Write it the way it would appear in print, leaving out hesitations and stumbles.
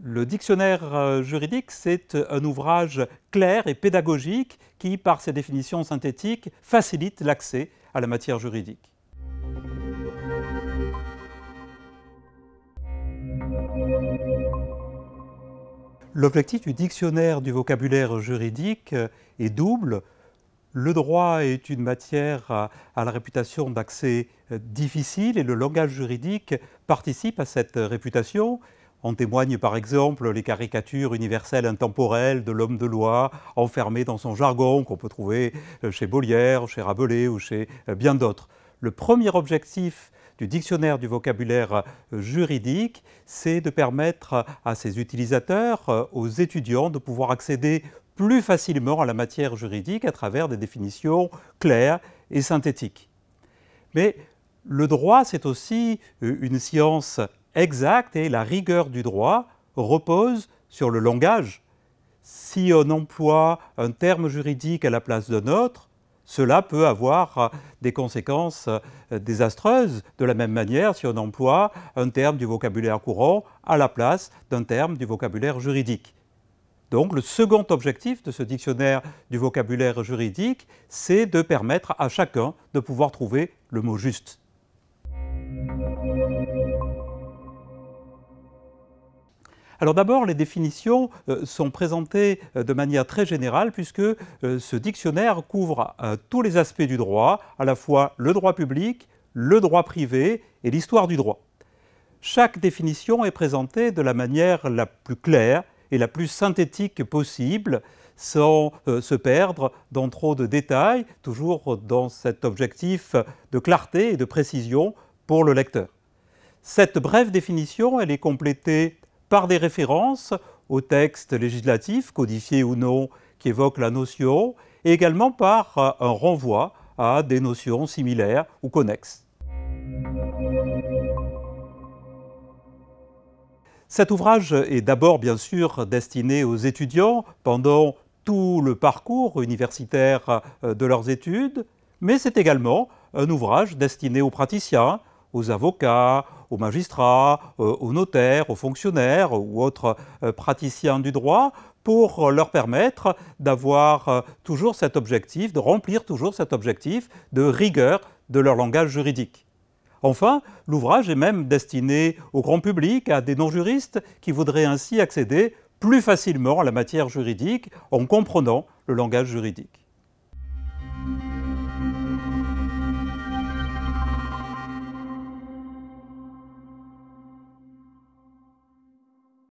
Le dictionnaire juridique, c'est un ouvrage clair et pédagogique qui, par ses définitions synthétiques, facilite l'accès à la matière juridique. L'objectif du dictionnaire du vocabulaire juridique est double. Le droit est une matière à la réputation d'accès difficile et le langage juridique participe à cette réputation. En témoignent par exemple les caricatures universelles intemporelles de l'homme de loi, enfermé dans son jargon, qu'on peut trouver chez Molière, chez Rabelais ou chez bien d'autres. Le premier objectif du dictionnaire du vocabulaire juridique, c'est de permettre à ses utilisateurs, aux étudiants, de pouvoir accéder plus facilement à la matière juridique à travers des définitions claires et synthétiques. Mais le droit, c'est aussi une science exacte et la rigueur du droit repose sur le langage. Si on emploie un terme juridique à la place d'un autre, cela peut avoir des conséquences désastreuses. De la même manière, si on emploie un terme du vocabulaire courant à la place d'un terme du vocabulaire juridique. Donc le second objectif de ce dictionnaire du vocabulaire juridique, c'est de permettre à chacun de pouvoir trouver le mot juste. Alors d'abord, les définitions sont présentées de manière très générale puisque ce dictionnaire couvre tous les aspects du droit, à la fois le droit public, le droit privé et l'histoire du droit. Chaque définition est présentée de la manière la plus claire et la plus synthétique possible, sans se perdre dans trop de détails, toujours dans cet objectif de clarté et de précision pour le lecteur. Cette brève définition, elle est complétée par des références aux textes législatifs, codifiés ou non, qui évoquent la notion, et également par un renvoi à des notions similaires ou connexes. Cet ouvrage est d'abord bien sûr destiné aux étudiants pendant tout le parcours universitaire de leurs études, mais c'est également un ouvrage destiné aux praticiens, aux avocats, aux magistrats, aux notaires, aux fonctionnaires ou autres praticiens du droit pour leur permettre d'avoir toujours cet objectif, de remplir toujours cet objectif de rigueur de leur langage juridique. Enfin, l'ouvrage est même destiné au grand public, à des non-juristes qui voudraient ainsi accéder plus facilement à la matière juridique en comprenant le langage juridique.